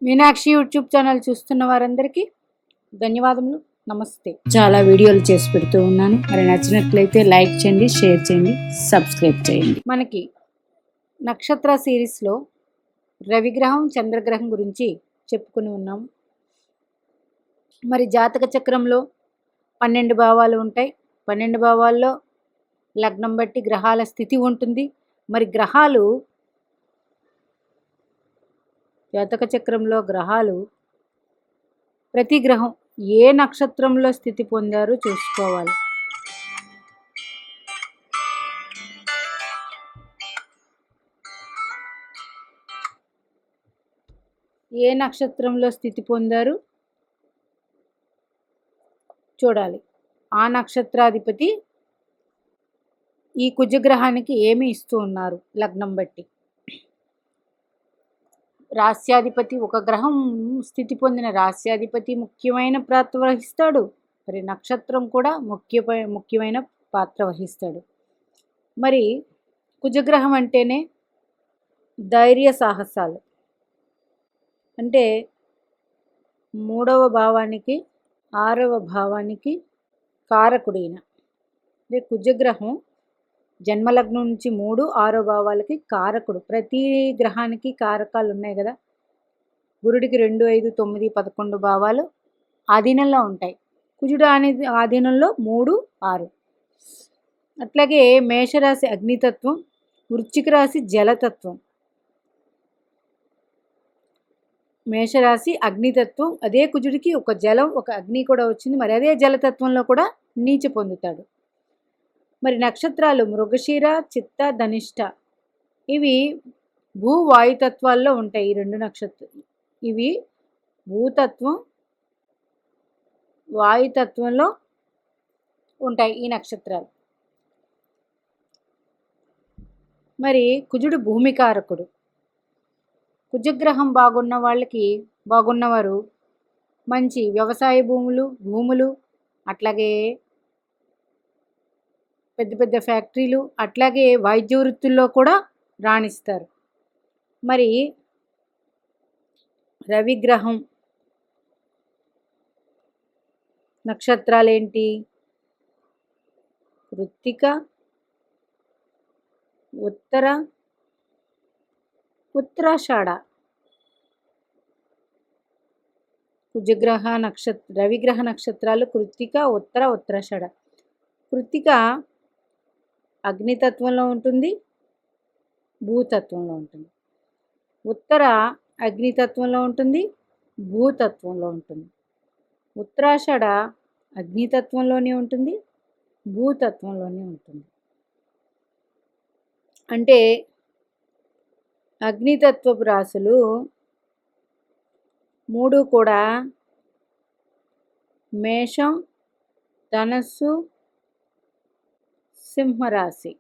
Meenakshi YouTube channel చూస్తున్న వారందరికీ ధన్యవాదములు. నమస్తే. చాలా వీడియోలు చేసి పెడుతూ ఉన్నాను. మరి నచ్చినట్లయితే లైక్ చేయండి, షేర్ చేయండి, సబ్స్క్రైబ్ చేయండి. మనకి నక్షత్ర సిరీస్లో రవిగ్రహం, చంద్రగ్రహం గురించి చెప్పుకుని ఉన్నాం. మరి జాతక చక్రంలో 12 భావాలు ఉంటాయి. 12 భావాల్లో లగ్నం బట్టి గ్రహాల స్థితి ఉంటుంది. మరి గ్రహాలు జాతక చక్రంలో గ్రహాలు ప్రతి గ్రహం ఏ నక్షత్రంలో స్థితి పొందారో చూసుకోవాలి. ఏ నక్షత్రంలో స్థితి పొందారు చూడాలి. ఆ నక్షత్రాధిపతి ఈ కుజగ్రహానికి ఏమి ఇస్తూ ఉన్నారు లగ్నం బట్టి. రాస్యాధిపతి ఒక గ్రహం స్థితి పొందిన రాస్యాధిపతి ముఖ్యమైన పాత్ర వహిస్తాడు. మరి నక్షత్రం కూడా ముఖ్యమైన పాత్ర వహిస్తాడు. మరి కుజగ్రహం అంటేనే ధైర్య సాహసాలు, అంటే 3వ భావానికి 6వ భావానికి కారకుడైన కుజగ్రహం జన్మలగ్నం నుంచి 3, 6 భావాలకి కారకుడు. ప్రతి గ్రహానికి కారకాలు ఉన్నాయి కదా. గురుడికి 2, 5, 9, 11 భావాలు ఆధీనంలో ఉంటాయి. కుజుడు అనేది ఆధీనంలో 3, 6. అట్లాగే మేషరాశి అగ్నితత్వం, వృశ్చిక రాశి జలతత్వం. మేషరాశి అగ్నితత్వం, అదే కుజుడికి ఒక జలం ఒక అగ్ని కూడా వచ్చింది. మరి అదే జలతత్వంలో కూడా నీచ పొందుతాడు. మరి నక్షత్రాలు మృగశిర, చిత్త, ధనిష్ట ఇవి భూవాయుతత్వాల్లో ఉంటాయి. ఈ 2 నక్షత్రాలు ఇవి భూతత్వం వాయుతత్వంలో ఉంటాయి ఈ నక్షత్రాలు. మరి కుజుడు భూమికారకుడు. కుజగ్రహం బాగున్నవారు మంచి వ్యవసాయ భూములు అట్లాగే పెద్ద పెద్ద ఫ్యాక్టరీలు అట్లాగే వైద్య వృత్తుల్లో కూడా రాణిస్తారు. మరి రవిగ్రహం నక్షత్రాలు ఏంటి? కృత్తిక, ఉత్తరాషాఢ. రవిగ్రహ నక్షత్రాలు కృత్తిక, ఉత్తరాషాఢ. కృత్తిక అగ్నితత్వంలో ఉంటుంది, భూతత్వంలో ఉంటుంది. ఉత్తర అగ్నితత్వంలో ఉంటుంది, భూతత్వంలో ఉంటుంది. ఉత్తరాషాఢ అగ్నితత్వంలోనే ఉంటుంది, భూతత్వంలోనే ఉంటుంది. అంటే అగ్నితత్వపు రాశులు 3 కూడా మేషం, ధనస్సు, సింహరాశి.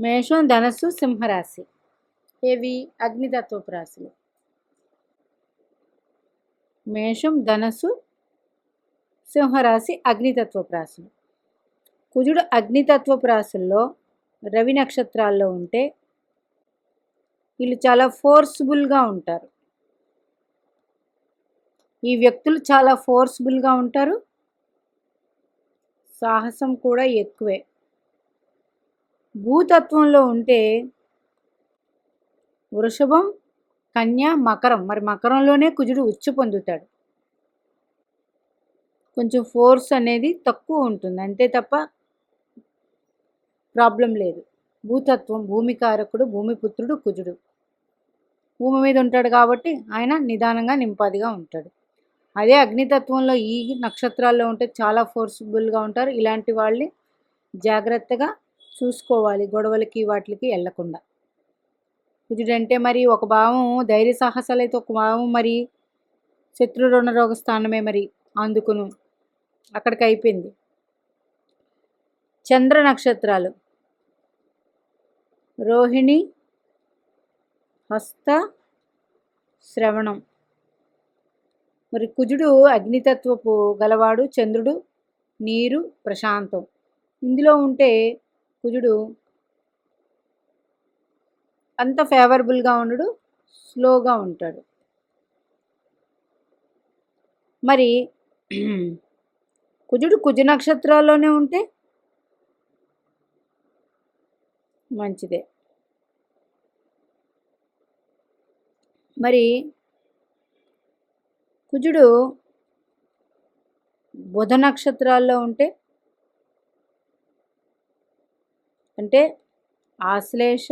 మేషం, ధనస్సు, సింహరాశి ఏవి అగ్నితత్వపు రాశులు. మేషం, ధనస్సు, సింహరాశి అగ్నితత్వపు రాశులు. కుజుడు అగ్నితత్వపు రాశుల్లో రవి నక్షత్రాల్లో ఉంటే వీళ్ళు చాలా ఫోర్స్ఫుల్గా ఉంటారు. ఈ వ్యక్తులు చాలా ఫోర్స్ఫుల్గా ఉంటారు, సాహసం కూడా ఎక్కువే. భూతత్వంలో ఉంటే వృషభం, కన్య, మకరం. మరి మకరంలోనే కుజుడు ఉచ్చు పొందుతాడు. కొంచెం ఫోర్స్ అనేది తక్కువ ఉంటుంది, అంతే తప్ప ప్రాబ్లం లేదు. భూతత్వం, భూమికారకుడు, భూమిపుత్రుడు కుజుడు. భూమి మీద ఉంటాడు కాబట్టి ఆయన నిదానంగా నింపాదిగా ఉంటాడు. అదే అగ్నితత్వంలో ఈ నక్షత్రాల్లో ఉంటే చాలా ఫోర్స్ఫుల్గా ఉంటారు. ఇలాంటి వాళ్ళని జాగ్రత్తగా చూసుకోవాలి, గొడవలకి వాటికి వెళ్లకుండా. కుజుడు అంటే మరి ఒక భావం ధైర్య సాహసాలు అయితే, ఒక భావం మరి శత్రు రుణ రోగ స్థానమే. మరి అందుకును అక్కడికి అయిపోయింది. చంద్ర నక్షత్రాలు రోహిణి, హస్త, శ్రవణం. మరి కుజుడు అగ్నితత్వపు గలవాడు, చంద్రుడు నీరు, ప్రశాంతం. ఇందులో ఉంటే కుజుడు అంత ఫేవరబుల్గా ఉండడు, స్లోగా ఉంటాడు. మరి కుజుడు కుజ నక్షత్రాల్లోనే ఉంటే మంచిదే. మరి కుజుడు బుధ నక్షత్రాల్లో ఉంటే అంటే ఆశ్లేష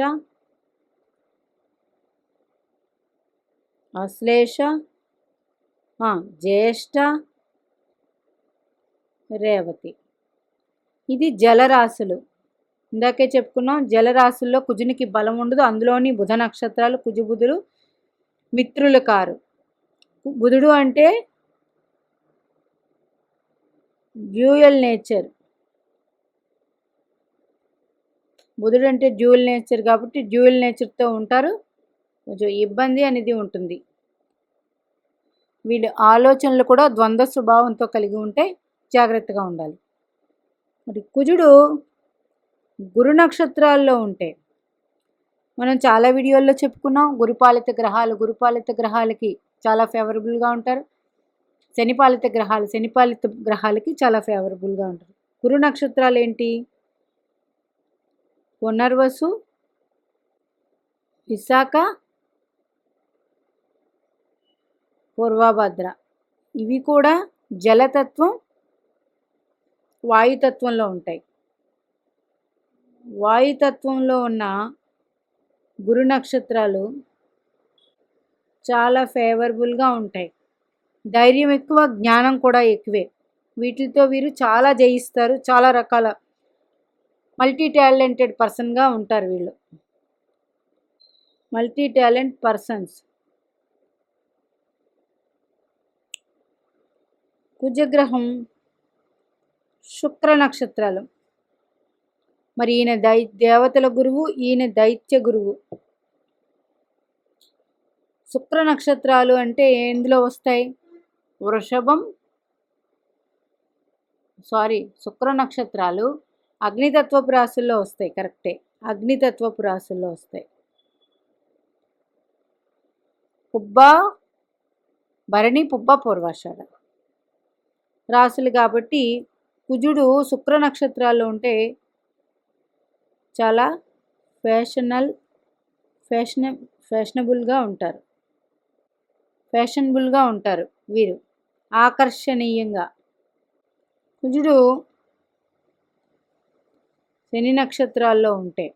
జ్యేష్ఠ రేవతి, ఇది జలరాశులు. ఇందాకే చెప్పుకున్నాం, జలరాశుల్లో కుజునికి బలం ఉండదు. అందులోని బుధ నక్షత్రాలు కుజు బుధులు మిత్రులు కారు. బుధుడు అంటే డ్యూయల్ నేచర్, బుధుడు అంటే డ్యూయల్ నేచర్ కాబట్టి డ్యూయల్ నేచర్తో ఉంటారు. కొంచెం ఇబ్బంది అనేది ఉంటుంది. వీళ్ళ ఆలోచనలు కూడా ద్వంద్వ స్వభావంతో కలిగి ఉంటే జాగ్రత్తగా ఉండాలి. మరి కుజుడు గురు నక్షత్రాల్లో ఉంటే మనం చాలా వీడియోల్లో చెప్పుకున్నాం. గురుపాలిత గ్రహాలకి చాలా ఫేవరబుల్గా ఉంటారు. శనిపాలిత గ్రహాలకి చాలా ఫేవరబుల్గా ఉంటారు. గురు నక్షత్రాలు ఏంటి? పునర్వసు, విశాఖ, పూర్వభద్ర. ఇవి కూడా జలతత్వం, వాయుతత్వంలో ఉంటాయి. వాయుతత్వంలో ఉన్న గురు నక్షత్రాలు చాలా ఫేవరబుల్గా ఉంటాయి. ధైర్యం ఎక్కువ, జ్ఞానం కూడా ఎక్కువే. వీటితో వీరు చాలా జయిస్తారు. చాలా రకాల మల్టీ టాలెంటెడ్ పర్సన్గా ఉంటారు వీళ్ళు. Multi talent persons. కుజగ్రహం శుక్ర నక్షత్రాలు. మరి ఈయన దేవతల గురువు, ఈయన దైత్య గురువు. శుక్ర నక్షత్రాలు అంటే ఎందులో వస్తాయి? శుక్ర నక్షత్రాలు అగ్నితత్వపు రాశుల్లో వస్తాయి. కరెక్టే, అగ్నితత్వపు రాశుల్లో వస్తాయి. పుబ్బ, భరణి, పుబ్బ, పూర్వాషాఢ రాశులు కాబట్టి కుజుడు శుక్ర నక్షత్రాల్లో ఉంటే చాలా ఫ్యాషనబుల్గా ఉంటారు వీరు, ఆకర్షణీయంగా. కుజుడు శని నక్షత్రాల్లో ఉంటే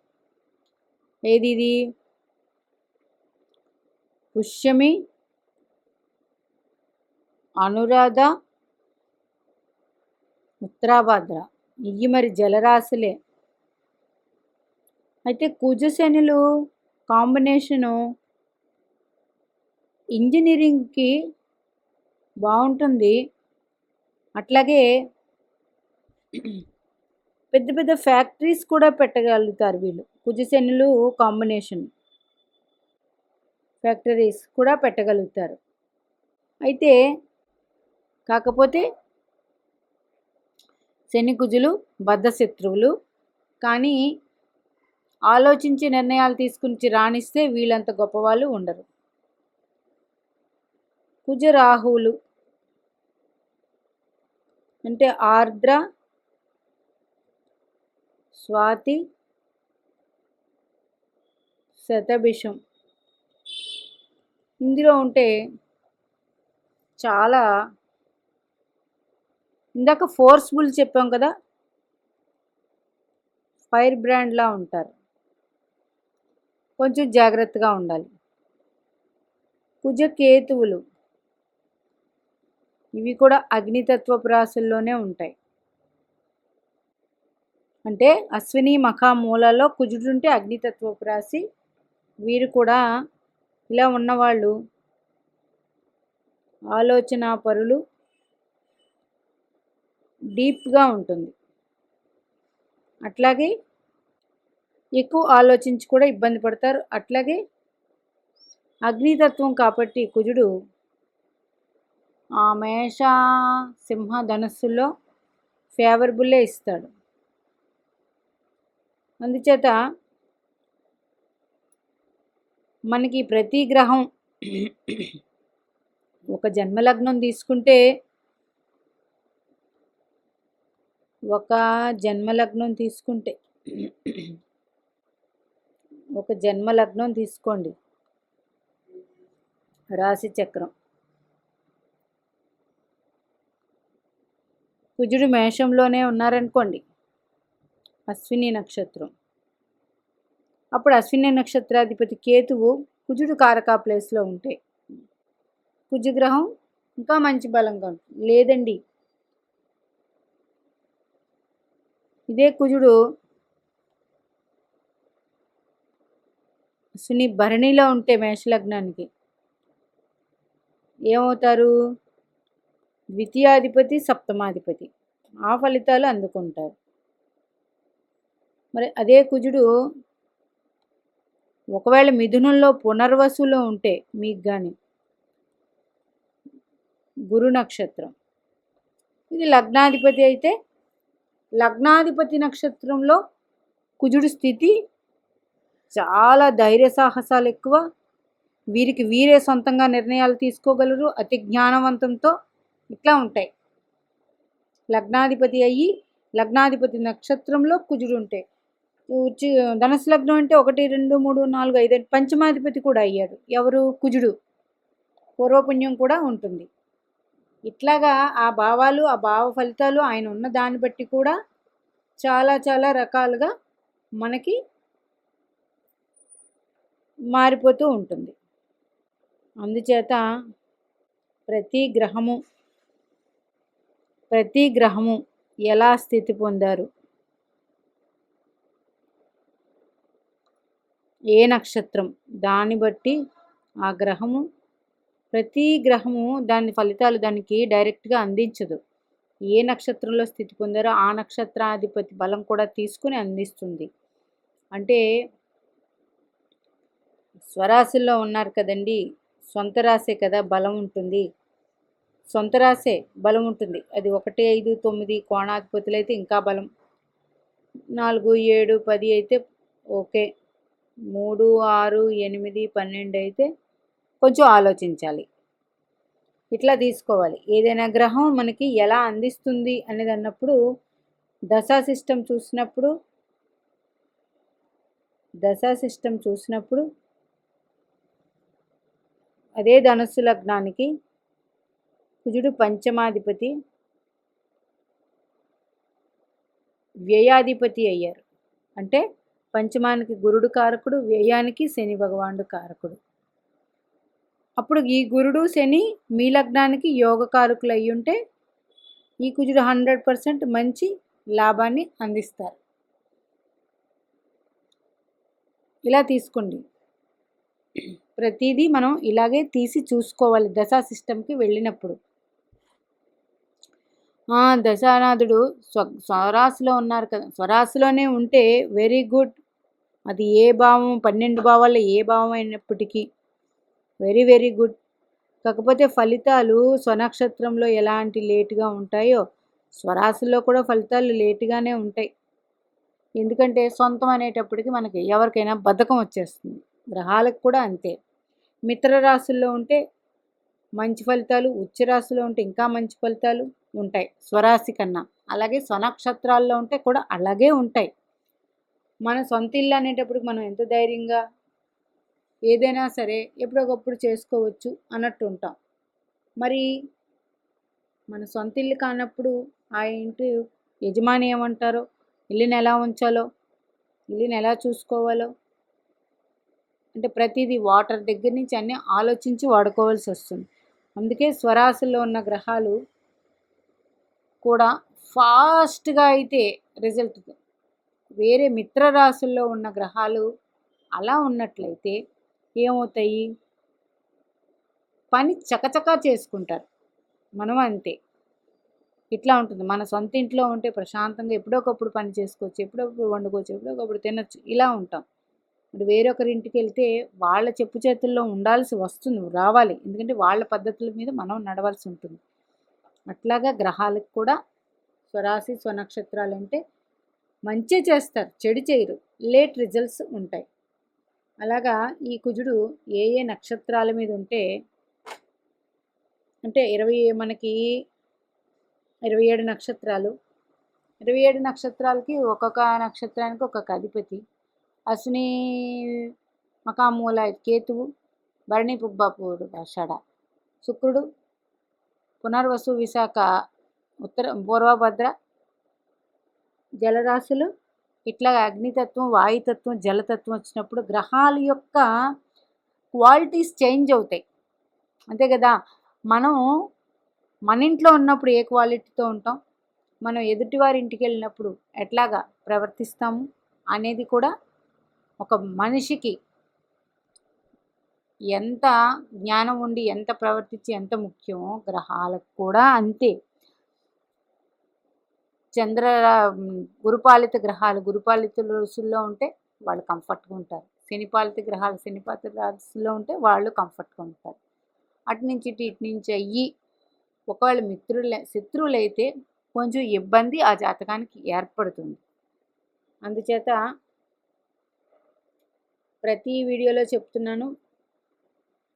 ఇది పుష్యమి, అనురాధ, ఉత్తరాభాద్ర. ఇవి మరి జలరాశులే. అయితే కుజ శనులు కాంబినేషను ఇంజనీరింగ్కి బాగుంటుంది. అట్లాగే పెద్ద పెద్ద ఫ్యాక్టరీస్ కూడా పెట్టగలుగుతారు వీళ్ళు. కుజశనులు కాంబినేషన్ ఫ్యాక్టరీస్ కూడా పెట్టగలుగుతారు. అయితే కాకపోతే శని కుజులు బద్ధశత్రువులు. కానీ ఆలోచించి నిర్ణయాలు తీసుకుని రాణిస్తే వీళ్ళంత గొప్పవాళ్ళు ఉండరు. కుజరాహువులు అంటే ఆర్ద్ర, స్వాతి, శతభిషం ఇందులో ఉంటే చాలా, ఇందాక ఫోర్స్ఫుల్ చెప్పాం కదా, ఫైర్ బ్రాండ్లా ఉంటారు. కొంచెం జాగ్రత్తగా ఉండాలి. కుజకేతువులు ఇవి కూడా అగ్నితత్వపు రాశుల్లోనే ఉంటాయి. అంటే అశ్విని మఖ మూలలో కుజుడుంటే అగ్నితత్వపు రాశి. వీరు కూడా ఇలా ఉన్నవాళ్ళు ఆలోచన పరులు, డీప్గా ఉంటుంది. అట్లాగే ఎక్కువ ఆలోచించి కూడా ఇబ్బంది పడతారు. అట్లాగే అగ్నితత్వం కాబట్టి కుజుడు మేష, సింహ, ధనస్సుల్లో ఫేవరబుల్లే ఇస్తాడు. అందుచేత మనకి ప్రతి గ్రహం ఒక జన్మలగ్నం తీసుకుంటే ఒక జన్మలగ్నం తీసుకుంటే ఒక జన్మలగ్నం తీసుకోండి, రాశి చక్రం. కుజుడు మేషంలోనే ఉన్నారనుకోండి, అశ్విని నక్షత్రం. అప్పుడు అశ్విని నక్షత్రాధిపతి కేతువు కుజుడు కారకా ప్లేస్లో ఉంటే కుజగ్రహం ఇంకా మంచి బలంగా ఉంటుంది. లేదండి, ఇదే కుజుడు అశ్విని భరణిలో ఉంటే మేషలగ్నానికి ఏమవుతారు? ద్వితీయాధిపతి సప్తమాధిపతి, ఆ ఫలితాలు అందుకుంటారు. మరి అదే కుజుడు ఒకవేళ మిథునంలో పునర్వసులో ఉంటే మీకు కానీ గురు నక్షత్రం, ఇది లగ్నాధిపతి అయితే లగ్నాధిపతి నక్షత్రంలో కుజుడు స్థితి చాలా ధైర్య సాహసాలు ఎక్కువ, వీరికి వీరే సొంతంగా నిర్ణయాలు తీసుకోగలరు, అతి జ్ఞానవంతంతో ఇట్లా ఉంటాయి. లగ్నాధిపతి అయ్యి లగ్నాధిపతి నక్షత్రంలో కుజుడు ఉంటే ధనుసు లగ్నం అంటే 1 2 3 4 5 పంచమాధిపతి కూడా అయ్యాడు. ఎవరు? కుజుడు. పూర్వపుణ్యం కూడా ఉంటుంది. ఇట్లాగా ఆ భావాలు, ఆ భావ ఫలితాలు ఆయన ఉన్న దాన్ని బట్టి కూడా చాలా చాలా రకాలుగా మనకి మారిపోతూ ఉంటుంది. అందుచేత ప్రతి గ్రహము ఎలా స్థితి పొందారు, ఏ నక్షత్రం, దాన్ని బట్టి ఆ గ్రహము, ప్రతి గ్రహము దాని ఫలితాలు దానికి డైరెక్ట్గా అందించదు. ఏ నక్షత్రంలో స్థితి పొందారో ఆ నక్షత్రాధిపతి బలం కూడా తీసుకుని అందిస్తుంది. అంటే స్వరాశుల్లో ఉన్నారు కదండి, సొంత రాశే కదా బలం ఉంటుంది, సొంత రాశే బలం ఉంటుంది. అది 1 5 9 కోణాధిపతులు అయితే ఇంకా బలం, 4 7 10 అయితే ఓకే, 3 6 8 12 అయితే కొంచెం ఆలోచించాలి. ఇట్లా తీసుకోవాలి. ఏదైనా గ్రహం మనకి ఎలా అందిస్తుంది అనేది అన్నప్పుడు దశా సిస్టమ్ చూసినప్పుడు అదే ధనుస్సు లగ్నానికి కుజుడు పంచమాధిపతి వ్యయాధిపతి అయ్యారు. అంటే పంచమానికి గురుడు కారకుడు, వ్యయానికి శని భగవానుడు కారకుడు. అప్పుడు ఈ గురుడు శని మీ లగ్నానికి యోగకారకులు అయ్యి ఉంటే ఈ కుజుడు 100% మంచి లాభాన్ని అందిస్తారు. ఇలా తీసుకోండి. ప్రతిదీ మనం ఇలాగే తీసి చూసుకోవాలి దశా సిస్టమ్కి వెళ్ళినప్పుడు. దశానాథుడు స్వరాశిలో ఉన్నారు కదా, స్వరాశిలోనే ఉంటే వెరీ గుడ్. అది ఏ భావం, 12 భావాల్లో ఏ భావం అయినప్పటికీ వెరీ వెరీ గుడ్. కాకపోతే ఫలితాలు స్వనక్షత్రంలో ఎలాంటి లేటుగా ఉంటాయో స్వరాశిలో కూడా ఫలితాలు లేటుగానే ఉంటాయి. ఎందుకంటే సొంతం అనేటప్పటికి మనకి ఎవరికైనా బద్ధకం వచ్చేస్తుంది. గ్రహాలకు కూడా అంతే. మిత్ర రాశుల్లో ఉంటే మంచి ఫలితాలు, ఉచ్చ రాశిలో ఉంటే ఇంకా మంచి ఫలితాలు ఉంటాయి స్వరాశి కన్నా. అలాగే స్వనక్షత్రాల్లో ఉంటే కూడా అలాగే ఉంటాయి. మన సొంత ఇల్లు అనేటప్పటికి మనం ఎంత ధైర్యంగా ఏదైనా సరే ఎప్పుడొకప్పుడు చేసుకోవచ్చు అన్నట్టు ఉంటాం. మరి మన సొంత ఇల్లు కానప్పుడు ఆ ఇంటి యజమాని ఏమంటారో, ఇల్లుని ఎలా ఉంచాలో, ఇల్లుని ఎలా చూసుకోవాలో, అంటే ప్రతిదీ వాటర్ దగ్గర నుంచి అన్నీ ఆలోచించి వాడుకోవాల్సి వస్తుంది. అందుకే స్వరాశుల్లో ఉన్న గ్రహాలు కూడా ఫాస్ట్గా అయితే రిజల్ట్, వేరే మిత్ర రాశుల్లో ఉన్న గ్రహాలు అలా ఉన్నట్లయితే ఏమవుతాయి, పని చకచకా చేసుకుంటారు. మనం అంతే, ఇట్లా ఉంటుంది. మన సొంత ఇంట్లో ఉంటే ప్రశాంతంగా ఎప్పుడొకప్పుడు పని చేసుకోవచ్చు, ఎప్పుడొకప్పుడు వండుకోవచ్చు, ఎప్పుడొకప్పుడు తినచ్చు, ఇలా ఉంటాం. మరి వేరొకరి ఇంటికి వెళ్తే వాళ్ళ చెప్పు చేతుల్లో ఉండాల్సి వస్తుంది, రావాలి. ఎందుకంటే వాళ్ళ పద్ధతుల మీద మనం నడవాల్సి ఉంటుంది. అట్లాగా గ్రహాలకు కూడా స్వరాశి స్వనక్షత్రాలు అంటే మంచి చేస్తారు, చెడు చేయరు, లేట్ రిజల్ట్స్ ఉంటాయి. అలాగా ఈ కుజుడు ఏ ఏ నక్షత్రాల మీద ఉంటే, అంటే మనకి 27 నక్షత్రాలు, 27 నక్షత్రాలకి ఒక్కొక్క నక్షత్రానికి ఒక్కొక్క అధిపతి. అశ్విని మఖామూల కేతువు, భరణి పుబ్బ షడ శుక్రుడు, పునర్వసు విశాఖ ఉత్తర పూర్వభద్ర జలరాశులు. ఇట్లా అగ్నితత్వం, వాయుతత్వం, జలతత్వం వచ్చినప్పుడు గ్రహాల యొక్క క్వాలిటీస్ చేంజ్ అవుతాయి. అంతే కదా. మనం మన ఇంట్లో ఉన్నప్పుడు ఏ క్వాలిటీతో ఉంటాం, మనం ఎదుటివారి ఇంటికి వెళ్ళినప్పుడు ఎట్లాగా ప్రవర్తిస్తాము అనేది కూడా ఒక మనిషికి ఎంత జ్ఞానం ఉండి ఎంత ప్రవర్తించి ఎంత ముఖ్యమో గ్రహాలకు కూడా అంతే. గురుపాలిత గ్రహాలు గురుపాలిత రాశుల్లో ఉంటే వాళ్ళు కంఫర్ట్గా ఉంటారు. శనిపాలిత గ్రహాలు శనిపాలిత రాశుల్లో ఉంటే వాళ్ళు కంఫర్ట్గా ఉంటారు. అటు నుంచి ఇటు నుంచి అయ్యి ఒకవేళ శత్రువులైతే కొంచెం ఇబ్బంది ఆ జాతకానికి ఏర్పడుతుంది. అందుచేత ప్రతి వీడియోలో చెప్తున్నాను,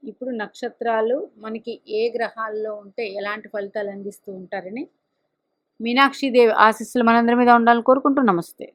ఇప్పుడు నక్షత్రాలు మనకి ఏ గ్రహాల్లో ఉంటే ఎలాంటి ఫలితాలు అందిస్తూ ఉంటారని. మీనాక్షి దేవి ఆశీస్సులు మనందరి మీద ఉండాలని కోరుకుంటూ నమస్తే.